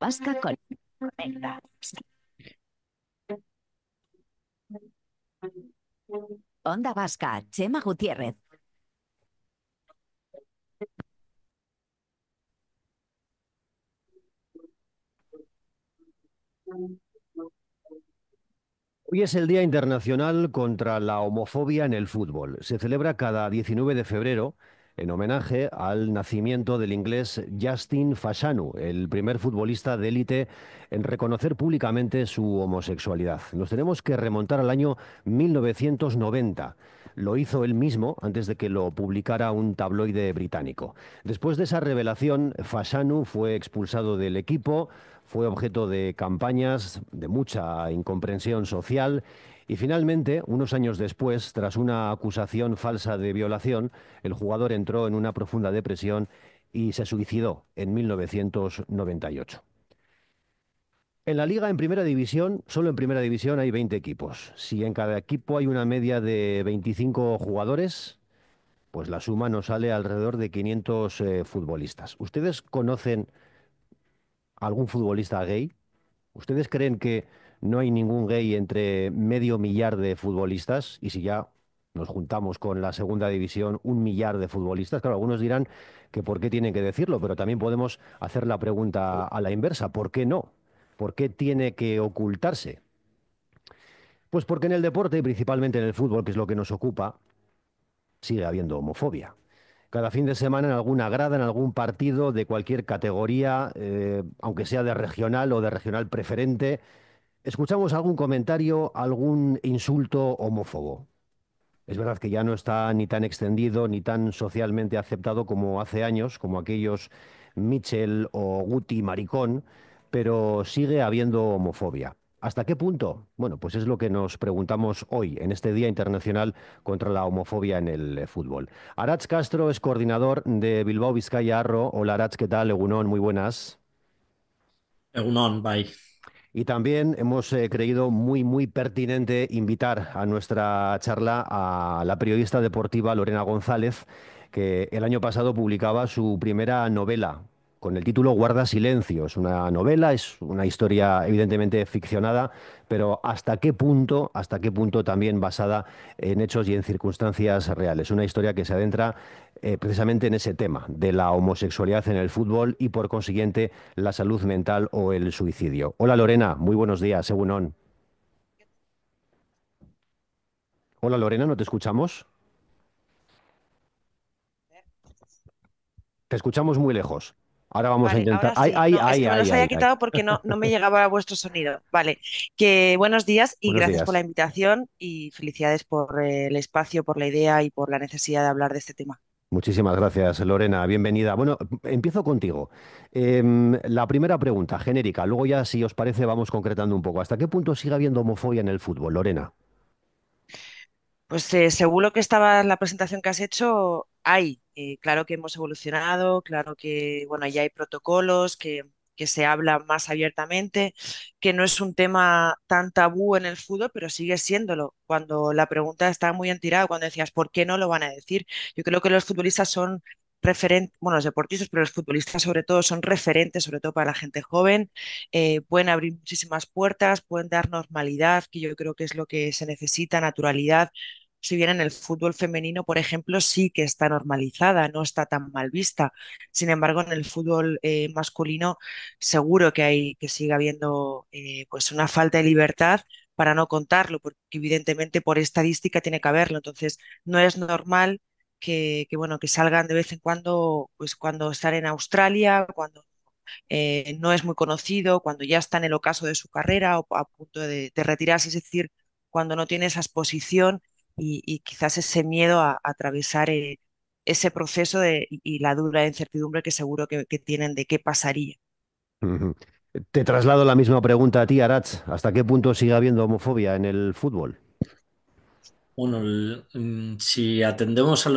Vasca conecta. Onda Vasca, Chema Gutiérrez. Hoy es el Día Internacional contra la Homofobia en el Fútbol. Se celebra cada 19 de febrero en homenaje al nacimiento del inglés Justin Fashanu, el primer futbolista de élite en reconocer públicamente su homosexualidad. Nos tenemos que remontar al año 1990. Lo hizo él mismo antes de que lo publicara un tabloide británico. Después de esa revelación, Fashanu fue expulsado del equipo, fue objeto de campañas de mucha incomprensión social y finalmente, unos años después, tras una acusación falsa de violación, el jugador entró en una profunda depresión y se suicidó en 1998. En la liga, en primera división, solo en primera división hay 20 equipos. Si en cada equipo hay una media de 25 jugadores, pues la suma nos sale alrededor de 500 futbolistas. ¿Ustedes conocen algún futbolista gay? ¿Ustedes creen que no hay ningún gay entre medio millar de futbolistas? Y si ya nos juntamos con la segunda división, 1 millar de futbolistas, claro, algunos dirán que por qué tienen que decirlo, pero también podemos hacer la pregunta a la inversa, ¿por qué no? ¿Por qué tiene que ocultarse? Pues porque en el deporte, y principalmente en el fútbol, que es lo que nos ocupa, sigue habiendo homofobia. Cada fin de semana en alguna grada, en algún partido de cualquier categoría, aunque sea de regional o de regional preferente, escuchamos algún comentario, algún insulto homófobo. Es verdad que ya no está ni tan extendido ni tan socialmente aceptado como hace años, como aquellos Mitchell o Guti maricón, pero sigue habiendo homofobia. ¿Hasta qué punto? Bueno, pues es lo que nos preguntamos hoy, en este Día Internacional contra la Homofobia en el fútbol. Arach Castro es coordinador de Bilbao Vizcaya Arro. Hola Arach, ¿qué tal? Egunon, muy buenas. Egunon, bai. Y también hemos creído muy pertinente invitar a nuestra charla a la periodista deportiva Lorena González, que el año pasado publicaba su primera novela con el título Guarda Silencio. Es una novela, es una historia evidentemente ficcionada, pero hasta qué punto también basada en hechos y en circunstancias reales. Una historia que se adentra precisamente en ese tema de la homosexualidad en el fútbol y por consiguiente la salud mental o el suicidio. Hola Lorena, muy buenos días, Egunon. Hola Lorena, ¿no te escuchamos? Te escuchamos muy lejos. Ahora vamos a Vale, intentar. ahora ¡Ay, sí. ay, No, es ay, que me ay, los había ay, ay! quitado porque no me llegaba vuestro sonido. Vale, que buenos días y Buenos gracias por la días. invitación y felicidades por el espacio, por la idea y por la necesidad de hablar de este tema. Muchísimas gracias, Lorena. Bienvenida. Bueno, empiezo contigo. La primera pregunta, genérica. Luego ya, si os parece, vamos concretando un poco. ¿Hasta qué punto sigue habiendo homofobia en el fútbol, Lorena? Pues según lo que estaba la presentación que has hecho, hay. Claro que hemos evolucionado, claro que bueno, ya hay protocolos, que se habla más abiertamente, que no es un tema tan tabú en el fútbol, pero sigue siéndolo. Cuando la pregunta está muy en tirada, cuando decías, ¿por qué no lo van a decir? Yo creo que los futbolistas son referentes, bueno, los deportistas, pero los futbolistas sobre todo son referentes, sobre todo para la gente joven, pueden abrir muchísimas puertas, pueden dar normalidad, que yo creo que es lo que se necesita, naturalidad. Si bien en el fútbol femenino, por ejemplo, sí que está normalizada, no está tan mal vista. Sin embargo, en el fútbol masculino seguro que hay, que sigue habiendo pues una falta de libertad para no contarlo, porque evidentemente por estadística tiene que haberlo. Entonces, no es normal bueno, que salgan de vez en cuando, pues cuando están en Australia, cuando no es muy conocido, cuando ya está en el ocaso de su carrera o a punto de retirarse, es decir, cuando no tiene esa exposición y quizás ese miedo a atravesar ese proceso y la dura incertidumbre que seguro que tienen de qué pasaría. Ujú. Te traslado la misma pregunta a ti, Arach. ¿Hasta qué punto sigue habiendo homofobia en el fútbol? Bueno, si atendemos a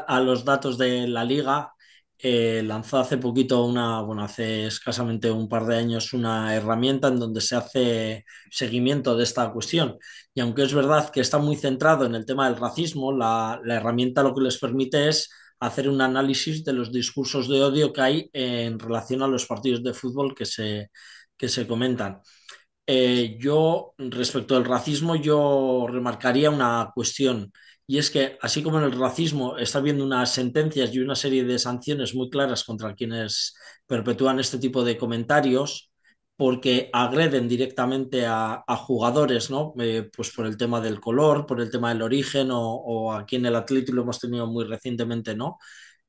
a los datos de la liga, lanzó hace poquito bueno, hace escasamente un par de años una herramienta en donde se hace seguimiento de esta cuestión. Y aunque es verdad que está muy centrado en el tema del racismo, la herramienta lo que les permite es hacer un análisis de los discursos de odio que hay en relación a los partidos de fútbol que se comentan. Yo, respecto al racismo, yo remarcaría una cuestión, y es que así como en el racismo está habiendo unas sentencias y una serie de sanciones muy claras contra quienes perpetúan este tipo de comentarios, porque agreden directamente a jugadores, ¿no? Pues por el tema del color, por el tema del origen, o aquí en el Atlético lo hemos tenido muy recientemente, ¿no?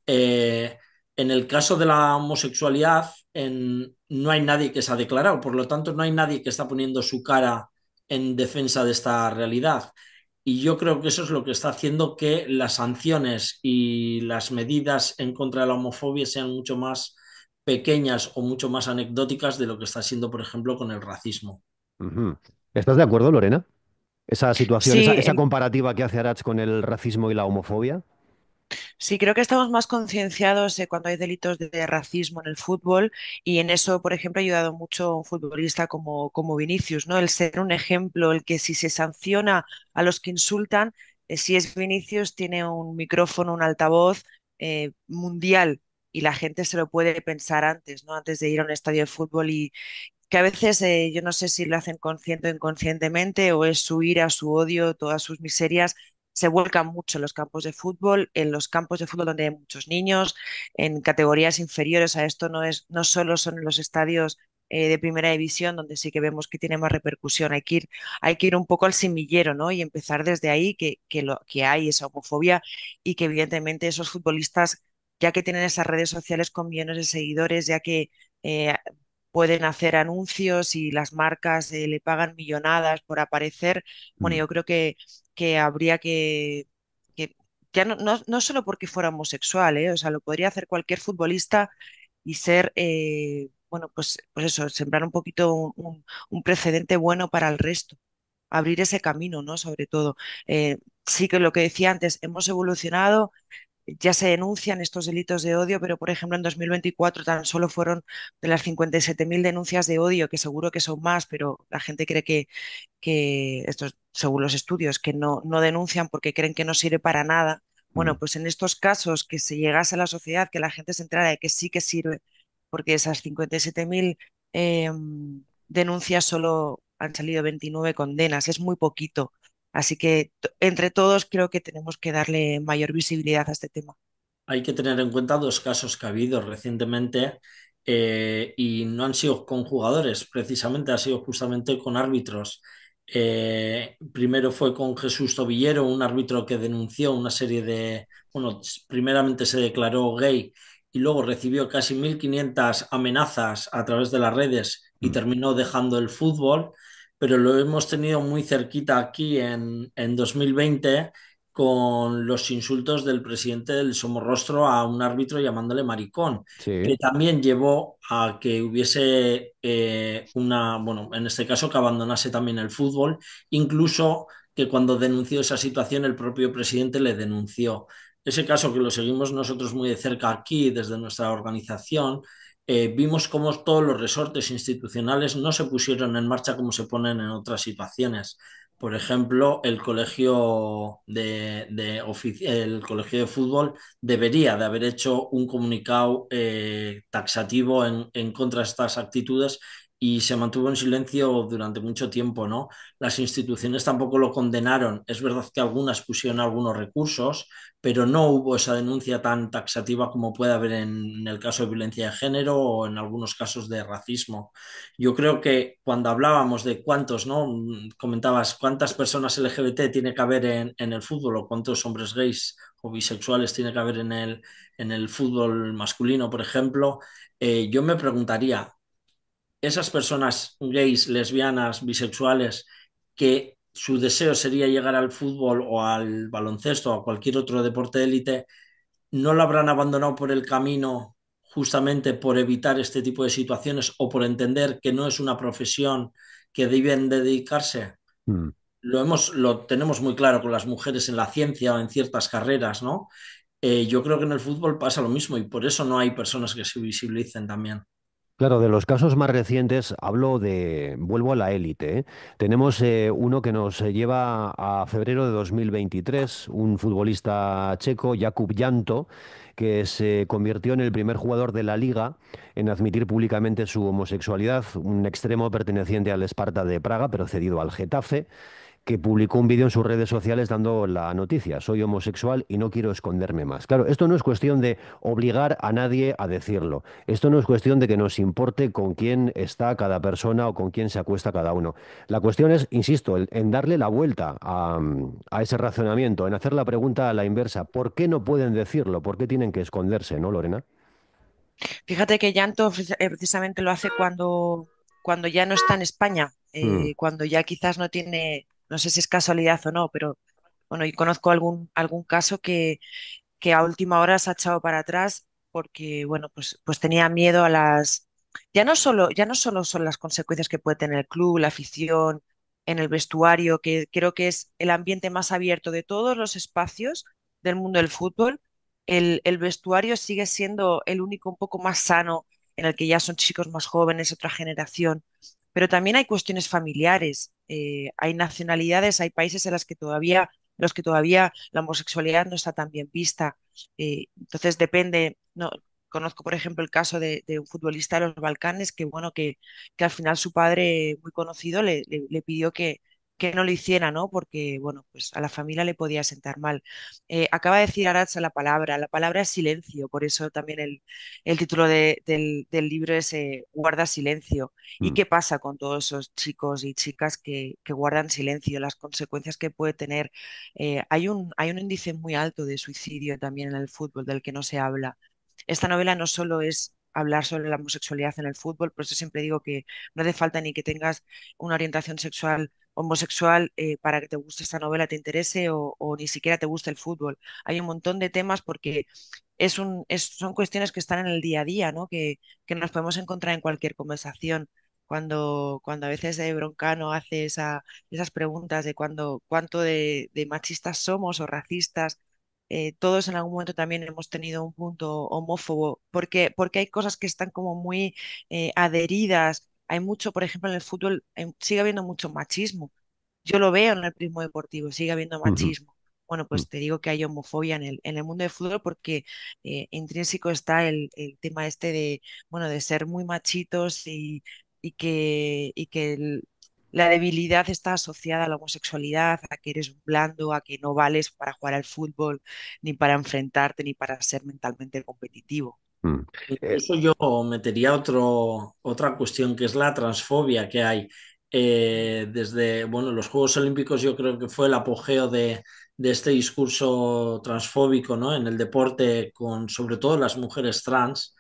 Eh, en el caso de la homosexualidad, no hay nadie que se ha declarado, por lo tanto, no hay nadie que está poniendo su cara en defensa de esta realidad. Y yo creo que eso es lo que está haciendo que las sanciones y las medidas en contra de la homofobia sean mucho más pequeñas o mucho más anecdóticas de lo que está siendo, por ejemplo, con el racismo. Ujú. ¿Estás de acuerdo, Lorena? Esa situación, Sí, esa comparativa que hace Arach con el racismo y la homofobia. sí, creo que estamos más concienciados cuando hay delitos de racismo en el fútbol y en eso, por ejemplo, ha ayudado mucho un futbolista como Vinicius, ¿no? El ser un ejemplo, el que si se sanciona a los que insultan, si es Vinicius, tiene un micrófono, un altavoz mundial y la gente se lo puede pensar antes, ¿no? Antes de ir a un estadio de fútbol y que a veces yo no sé si lo hacen consciente o inconscientemente o es su ira, su odio, todas sus miserias, se vuelcan mucho en los campos de fútbol, en los campos de fútbol donde hay muchos niños, en categorías inferiores a esto no solo son en los estadios de primera división, donde sí que vemos que tiene más repercusión. Hay que ir un poco al semillero, ¿no? Y empezar desde ahí que hay esa homofobia y que evidentemente esos futbolistas, ya que tienen esas redes sociales con millones de seguidores, ya que eh, pueden hacer anuncios y las marcas le pagan millonadas por aparecer. Bueno, Mm. yo creo que habría que ya no solo porque fuera homosexual, o sea, lo podría hacer cualquier futbolista y ser, bueno, pues eso, sembrar un poquito un precedente bueno para el resto, abrir ese camino, ¿no? Sobre todo. Sí que lo que decía antes, hemos evolucionado, ya se denuncian estos delitos de odio, pero por ejemplo en 2024 tan solo fueron de las 57.000 denuncias de odio, que seguro que son más, pero la gente cree que estos, según los estudios, que no denuncian porque creen que no sirve para nada. Bueno, Mm. pues en estos casos que se llegase a la sociedad, que la gente se enterara de que sí que sirve, porque esas 57.000 denuncias solo han salido 29 condenas, es muy poquito. Así que entre todos creo que tenemos que darle mayor visibilidad a este tema. Hay que tener en cuenta dos casos que ha habido recientemente, y no han sido con jugadores, precisamente ha sido justamente con árbitros. Primero fue con Jesús Tobillero, un árbitro que denunció una serie de, bueno, primeramente se declaró gay y luego recibió casi 1.500 amenazas a través de las redes y Mm. terminó dejando el fútbol, pero lo hemos tenido muy cerquita aquí en 2020 con los insultos del presidente del Somorrostro a un árbitro llamándole maricón, Sí. que también llevó a que hubiese una, bueno, en este caso que abandonase también el fútbol, incluso que cuando denunció esa situación el propio presidente le denunció. Ese caso que lo seguimos nosotros muy de cerca aquí desde nuestra organización, vimos cómo todos los resortes institucionales no se pusieron en marcha como se ponen en otras situaciones. Por ejemplo, el colegio de fútbol debería de haber hecho un comunicado taxativo en contra de estas actitudes y se mantuvo en silencio durante mucho tiempo, ¿no? Las instituciones tampoco lo condenaron. Es verdad que algunas pusieron algunos recursos, pero no hubo esa denuncia tan taxativa como puede haber en el caso de violencia de género o en algunos casos de racismo. Yo creo que cuando hablábamos de cuántos, ¿no? Comentabas cuántas personas LGBT tiene que haber en el fútbol o cuántos hombres gays o bisexuales tiene que haber en el fútbol masculino, por ejemplo. Yo me preguntaría, esas personas gays, lesbianas, bisexuales, que su deseo sería llegar al fútbol o al baloncesto o a cualquier otro deporte de élite, ¿no lo habrán abandonado por el camino justamente por evitar este tipo de situaciones o por entender que no es una profesión que deben dedicarse? Mm. Lo tenemos muy claro con las mujeres en la ciencia o en ciertas carreras, ¿no? Yo creo que en el fútbol pasa lo mismo y por eso no hay personas que se visibilicen también. Claro, de los casos más recientes vuelvo a la élite, ¿eh? Tenemos uno que nos lleva a febrero de 2023, un futbolista checo, Jakub Janto, que se convirtió en el primer jugador de la liga en admitir públicamente su homosexualidad, un extremo perteneciente al Sparta de Praga, pero cedido al Getafe, que publicó un vídeo en sus redes sociales dando la noticia: soy homosexual y no quiero esconderme más. Claro, esto no es cuestión de obligar a nadie a decirlo. Esto no es cuestión de que nos importe con quién está cada persona o con quién se acuesta cada uno. La cuestión es, insisto, en darle la vuelta a ese razonamiento, en hacer la pregunta a la inversa: ¿por qué no pueden decirlo? ¿Por qué tienen que esconderse, no, Lorena? Fíjate que Llanto precisamente lo hace cuando ya no está en España, Mm, cuando ya quizás no tiene, no sé si es casualidad o no, pero bueno, y conozco algún caso que a última hora se ha echado para atrás porque, bueno, pues tenía miedo a ya no solo son las consecuencias que puede tener el club, la afición, en el vestuario, que creo que es el ambiente más abierto de todos los espacios del mundo del fútbol. El vestuario sigue siendo el único un poco más sano, en el que ya son chicos más jóvenes, otra generación, pero también hay cuestiones familiares, hay nacionalidades, hay países los que todavía la homosexualidad no está tan bien vista. Entonces depende, no, conozco por ejemplo el caso de un futbolista de los Balcanes que bueno, que al final su padre muy conocido le pidió que no lo hiciera, ¿no? Porque bueno, pues a la familia le podía sentar mal. Acaba de decir Aratza la palabra es silencio, por eso también el título del libro es Guarda silencio. ¿Y mm, qué pasa con todos esos chicos y chicas que guardan silencio? Las consecuencias que puede tener. Hay un índice muy alto de suicidio también en el fútbol del que no se habla. Esta novela no solo es hablar sobre la homosexualidad en el fútbol, por eso siempre digo que no hace falta ni que tengas una orientación sexual homosexual para que te guste esta novela, te interese o ni siquiera te guste el fútbol. Hay un montón de temas porque son cuestiones que están en el día a día, ¿no? Que nos podemos encontrar en cualquier conversación. Cuando a veces Broncano hace esas preguntas de cuánto de machistas somos o racistas, todos en algún momento también hemos tenido un punto homófobo, porque hay cosas que están como muy adheridas. Hay mucho, por ejemplo, en el fútbol sigue habiendo mucho machismo. Yo lo veo en el prismo deportivo, sigue habiendo ujú, machismo. Bueno, mm. pues te digo que hay homofobia en el mundo del fútbol porque intrínseco está el tema este de, bueno, de ser muy machitos y que la debilidad está asociada a la homosexualidad, a que eres un blando, a que no vales para jugar al fútbol, ni para enfrentarte, ni para ser mentalmente competitivo. Mm. Eh, Incluso yo metería otra cuestión que es la transfobia que hay. Desde, bueno, los Juegos Olímpicos yo creo que fue el apogeo de este discurso transfóbico, ¿no? En el deporte con sobre todo las mujeres trans,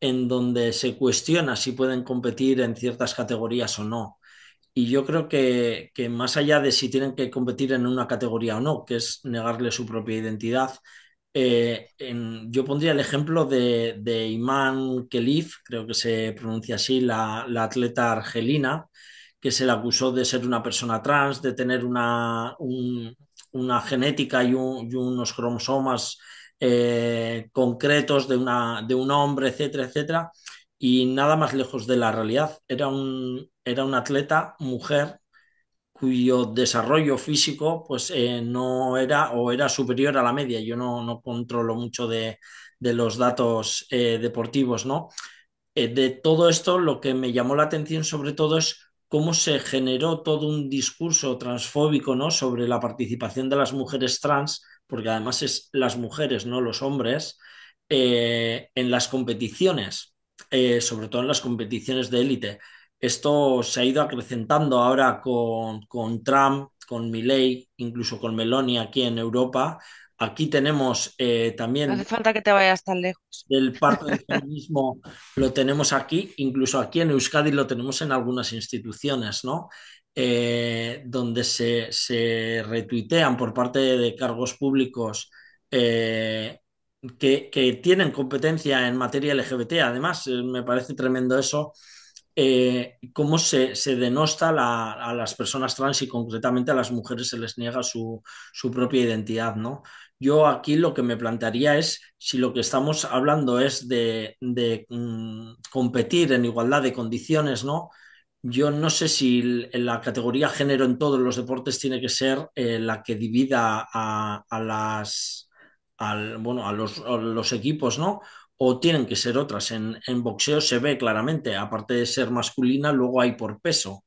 en donde se cuestiona si pueden competir en ciertas categorías o no. Y yo creo que más allá de si tienen que competir en una categoría o no, que es negarle su propia identidad, yo pondría el ejemplo de Iman Khelif, creo que se pronuncia así, la atleta argelina, que se le acusó de ser una persona trans, de tener una genética y unos cromosomas concretos de un hombre, etcétera, etcétera, y nada más lejos de la realidad. Era una atleta mujer cuyo desarrollo físico pues no era o era superior a la media. Yo no controlo mucho de los datos deportivos, ¿no? De todo esto, lo que me llamó la atención sobre todo es cómo se generó todo un discurso transfóbico, ¿no? Sobre la participación de las mujeres trans, porque además es las mujeres, no los hombres, en las competiciones, sobre todo en las competiciones de élite. Esto se ha ido acrecentando ahora con Trump, con Milei, incluso con Meloni aquí en Europa. Aquí tenemos No hace también falta que te vayas tan lejos. del parte del feminismo, lo tenemos aquí, incluso aquí en Euskadi lo tenemos en algunas instituciones, ¿no? Donde se retuitean por parte de cargos públicos que tienen competencia en materia LGBT. Además, me parece tremendo eso, cómo se denosta a las personas trans y concretamente a las mujeres se les niega su propia identidad, ¿no? Yo aquí lo que me plantearía es si lo que estamos hablando es de competir en igualdad de condiciones, ¿no? Yo no sé si la categoría género en todos los deportes tiene que ser la que divida bueno, a los equipos, ¿no? O tienen que ser otras. En boxeo se ve claramente, aparte de ser masculina, luego hay por peso.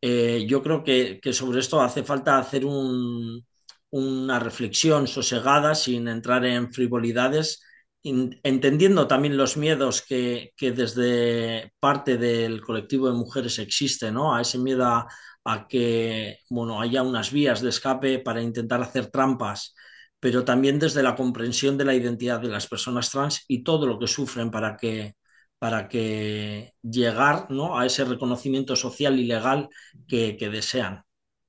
Yo creo que sobre esto hace falta hacer una reflexión sosegada sin entrar en frivolidades, entendiendo también los miedos que desde parte del colectivo de mujeres existe, ¿no? A ese miedo a que, bueno, haya unas vías de escape para intentar hacer trampas, pero también desde la comprensión de la identidad de las personas trans y todo lo que sufren para que llegar, ¿no?, a ese reconocimiento social y legal que desean.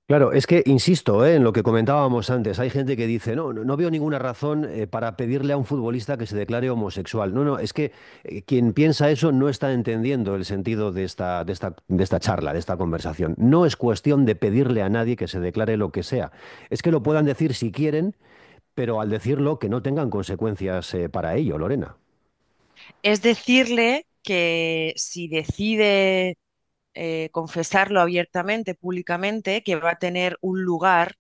Claro, es que insisto, en lo que comentábamos antes, hay gente que dice, no veo ninguna razón para pedirle a un futbolista que se declare homosexual. No, es que quien piensa eso no está entendiendo el sentido de esta charla, de esta conversación. No es cuestión de pedirle a nadie que se declare lo que sea. Es que lo puedan decir si quieren, pero al decirlo que no tengan consecuencias para ello, Lorena. Es decirle que si decide confesarlo abiertamente, públicamente, que va a tener un lugar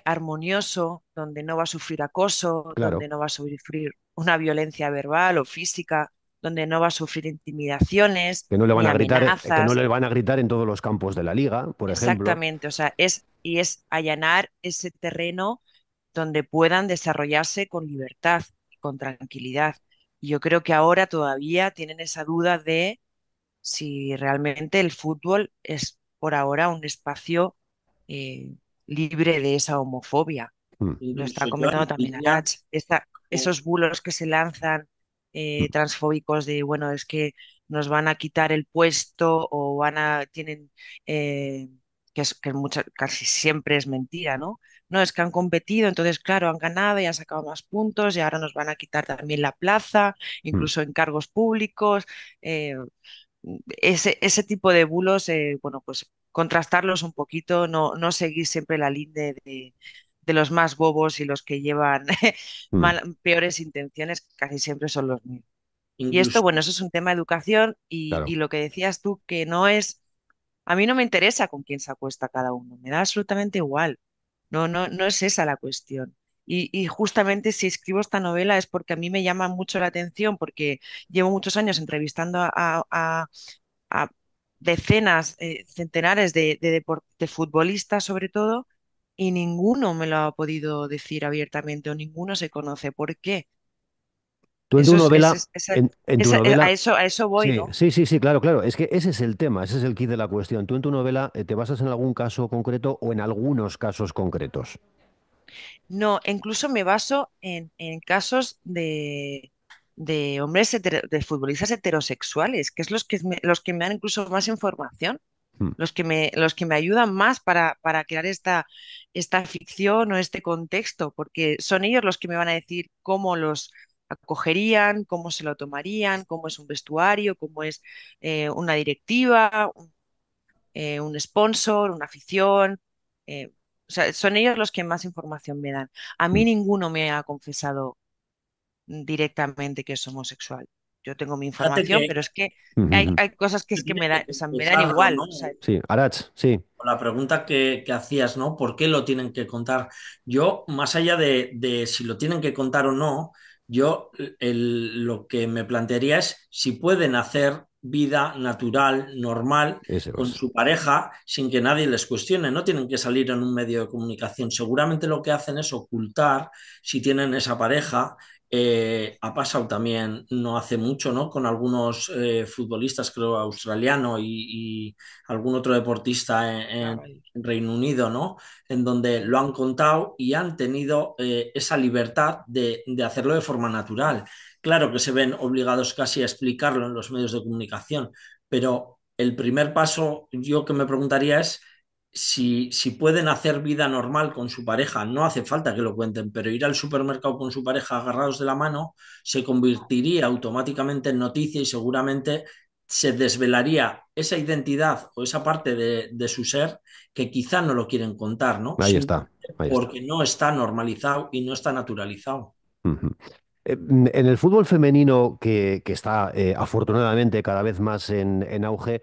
armonioso, donde no va a sufrir acoso, donde Claro, no va a sufrir una violencia verbal o física, donde no va a sufrir intimidaciones que no le van ni a gritar, que no amenazas. le van a gritar en todos los campos de la liga, por ejemplo. Exactamente, o sea, es allanar ese terreno donde puedan desarrollarse con libertad y con tranquilidad. Y yo creo que ahora todavía tienen esa duda de si realmente el fútbol es por ahora un espacio eh, libre de esa homofobia. Mm, Lo está Incluso yo comentando también añadiría, Arach, esos bulos que se lanzan transfóbicos de, bueno, es que nos van a quitar el puesto o tienen, eh, que casi siempre es mentira, ¿no? No, es que han competido, entonces, claro, han ganado y han sacado más puntos y ahora nos van a quitar también la plaza, mm. incluso en cargos públicos. eh, ese tipo de bulos, bueno, pues contrastarlos un poquito, no seguir siempre la línea de los más bobos y los que llevan Mm, peores intenciones, que casi siempre son los mismos. Y esto, incluso, bueno, eso es un tema de educación y claro. lo que decías tú, que no es, a mí no me interesa con quién se acuesta cada uno, me da absolutamente igual. No es esa la cuestión. Y justamente si escribo esta novela es porque a mí me llama mucho la atención, porque llevo muchos años entrevistando a decenas, centenares de futbolistas sobre todo, y ninguno me lo ha podido decir abiertamente o ninguno se conoce. ¿Por qué? Tú en tu Eso novela, en tu novela, a eso voy, sí, ¿no? sí, sí, sí, claro, claro. Es que ese es el tema, ese es el kit de la cuestión. Tú en tu novela te basas en algún caso concreto o en algunos casos concretos. No, incluso me baso en casos de hombres de futbolistas heterosexuales, que es los que me dan incluso más información, Mm. los que me ayudan más para crear esta ficción o este contexto, porque son ellos los que me van a decir cómo los acogerían, cómo se lo tomarían, cómo es un vestuario, cómo es una directiva, un sponsor, una afición. O sea, son ellos los que más información me dan. A Mm. mí ninguno me ha confesado directamente que es homosexual. Yo tengo mi fíjate información, que pero es que Ujú. hay cosas que es que tiene me que dan, o sea, me dan confesarlo, igual. ¿no? O sea, Sí, Arach, sí. La pregunta que hacías, ¿no? ¿Por qué lo tienen que contar? Yo, más allá de si lo tienen que contar o no, yo lo que me plantearía es si pueden hacer vida natural, normal, Eso con es. su pareja, sin que nadie les cuestione. No tienen que salir en un medio de comunicación. Seguramente lo que hacen es ocultar si tienen esa pareja. Ha pasado también no hace mucho, ¿no? Con algunos futbolistas, creo, australiano y algún otro deportista en Reino Unido, ¿no? En donde lo han contado y han tenido esa libertad de hacerlo de forma natural. Claro que se ven obligados casi a explicarlo en los medios de comunicación, pero el primer paso yo que me preguntaría es si pueden hacer vida normal con su pareja, no hace falta que lo cuenten, pero ir al supermercado con su pareja agarrados de la mano se convertiría automáticamente en noticia y seguramente se desvelaría esa identidad o esa parte de su ser que quizá no lo quieren contar, ¿no? Ahí está, ahí está. Porque no está normalizado y no está naturalizado. Ujú. En el fútbol femenino, que está afortunadamente cada vez más en auge,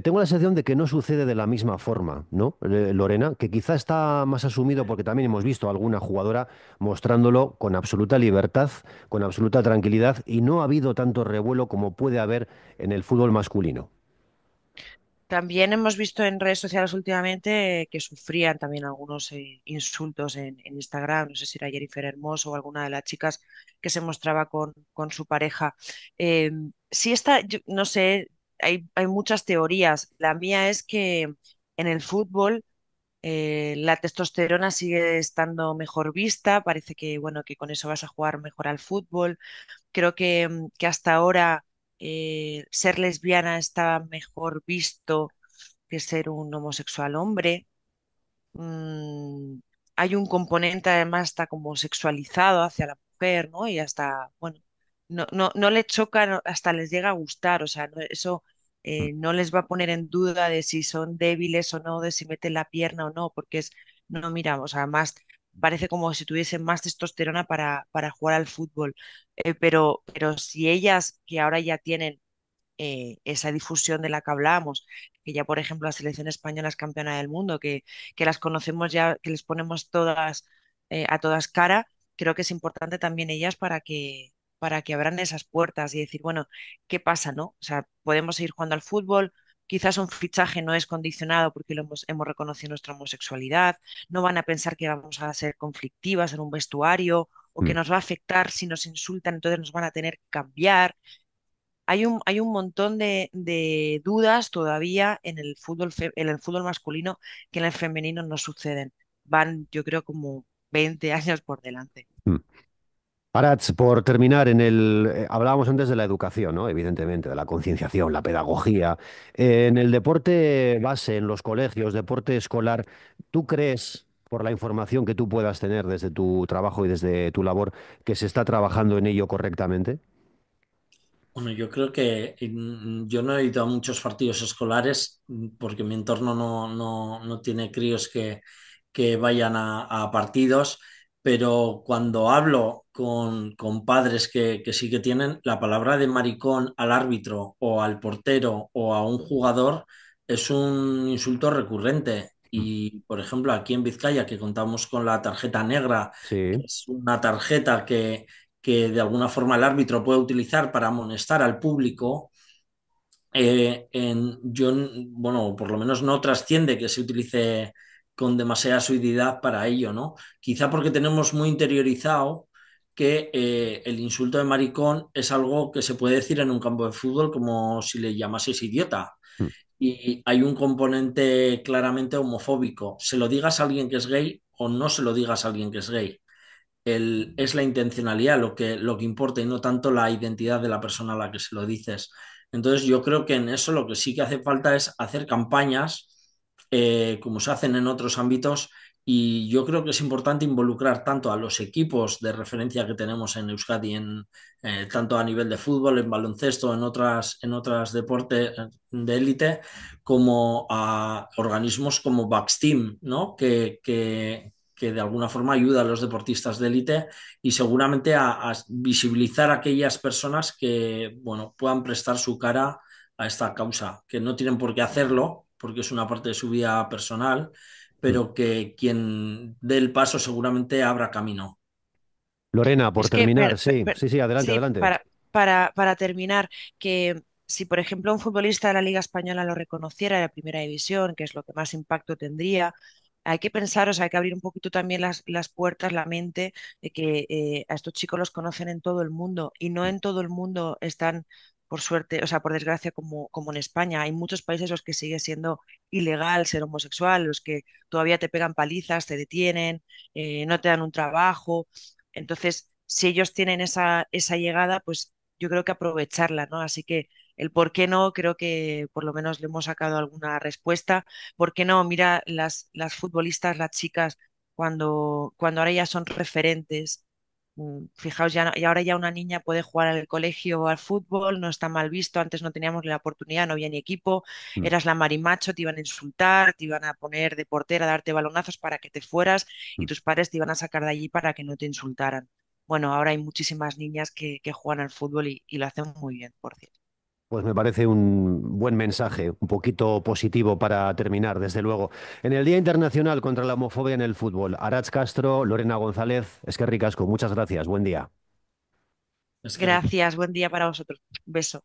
tengo la sensación de que no sucede de la misma forma, ¿no? Lorena, que quizá está más asumido porque también hemos visto a alguna jugadora mostrándolo con absoluta libertad, con absoluta tranquilidad, y no ha habido tanto revuelo como puede haber en el fútbol masculino. También hemos visto en redes sociales últimamente que sufrían también algunos insultos en Instagram. No sé si era Jennifer Hermoso o alguna de las chicas que se mostraba con su pareja. Eh, sí está, no sé, hay muchas teorías. La mía es que en el fútbol la testosterona sigue estando mejor vista. Parece que, bueno, que con eso vas a jugar mejor al fútbol. Creo que hasta ahora ser lesbiana está mejor visto que ser un homosexual hombre. Mm, hay un componente además está como sexualizado hacia la mujer, ¿no? Y hasta, bueno, no le choca, hasta les llega a gustar, o sea, eso no les va a poner en duda de si son débiles o no, de si meten la pierna o no, porque es, no, mira, o sea, más, parece como si tuviesen más testosterona para jugar al fútbol. Pero si ellas, que ahora ya tienen esa difusión de la que hablábamos, que ya por ejemplo la selección española es campeona del mundo, que las conocemos ya, que les ponemos todas a todas cara, creo que es importante también ellas para que abran esas puertas y decir, bueno, ¿qué pasa, no? O sea, podemos seguir jugando al fútbol. Quizás un fichaje no es condicionado porque hemos reconocido nuestra homosexualidad, no van a pensar que vamos a ser conflictivas en un vestuario o que Mm. nos va a afectar si nos insultan, entonces nos van a tener que cambiar. Hay un montón de dudas todavía en el fútbol, en el fútbol masculino que en el femenino no suceden. Van, yo creo, como 20 años por delante. Mm. Arats, por terminar, hablábamos antes de la educación, ¿no? Evidentemente, de la concienciación, la pedagogía. En el deporte base, en los colegios, deporte escolar, ¿tú crees, por la información que tú puedas tener desde tu trabajo y desde tu labor, que se está trabajando en ello correctamente? Bueno, yo creo que yo no he ido a muchos partidos escolares porque mi entorno no tiene críos que vayan a partidos, pero cuando hablo con padres que sí que tienen, la palabra de maricón al árbitro o al portero o a un jugador es un insulto recurrente. Y, por ejemplo, aquí en Vizcaya, que contamos con la tarjeta negra, que Sí. es una tarjeta que de alguna forma el árbitro puede utilizar para amonestar al público, bueno, por lo menos no trasciende que se utilice con demasiada suididad para ello, ¿no? Quizá porque tenemos muy interiorizado que el insulto de maricón es algo que se puede decir en un campo de fútbol como si le llamases idiota. Mm. Y hay un componente claramente homofóbico. Se lo digas a alguien que es gay o no se lo digas a alguien que es gay, es la intencionalidad lo que importa y no tanto la identidad de la persona a la que se lo dices. Entonces yo creo que en eso lo que sí que hace falta es hacer campañas como se hacen en otros ámbitos y yo creo que es importante involucrar tanto a los equipos de referencia que tenemos en Euskadi, tanto a nivel de fútbol, en baloncesto, en otras deportes de élite, como a organismos como Backsteam, ¿no? Que de alguna forma ayuda a los deportistas de élite y seguramente a visibilizar a aquellas personas que, bueno, puedan prestar su cara a esta causa, que no tienen por qué hacerlo, porque es una parte de su vida personal, Mm. pero que quien dé el paso seguramente abra camino. Lorena, por Es que, terminar, sí, sí, sí, adelante, sí, adelante. para terminar, que si por ejemplo un futbolista de la Liga Española lo reconociera de la Primera División, que es lo que más impacto tendría, hay que pensar, o sea, hay que abrir un poquito también las puertas, la mente, de que a estos chicos los conocen en todo el mundo y no en todo el mundo están, por suerte, o sea, por desgracia, como en España. Hay muchos países en los que sigue siendo ilegal ser homosexual, los que todavía te pegan palizas, te detienen, no te dan un trabajo. Entonces, si ellos tienen esa llegada, pues yo creo que aprovecharla, ¿no? Así que el por qué no, creo que por lo menos le hemos sacado alguna respuesta. ¿Por qué no? Mira, las futbolistas, las chicas, cuando ahora ya son referentes Fijaos, ya, y ahora ya una niña puede jugar al colegio o al fútbol, no está mal visto, antes no teníamos ni la oportunidad, no había ni equipo, Mm. eras la marimacho, te iban a insultar, te iban a poner de portera, a darte balonazos para que te fueras y Mm. tus padres te iban a sacar de allí para que no te insultaran. Bueno, ahora hay muchísimas niñas que juegan al fútbol y lo hacen muy bien, por cierto. Pues me parece un buen mensaje, un poquito positivo para terminar, desde luego. En el Día Internacional contra la Homofobia en el Fútbol, Arats Castro, Lorena González, Esquerrik Asko, muchas gracias, buen día. Es que Gracias, buen día para vosotros. Un beso.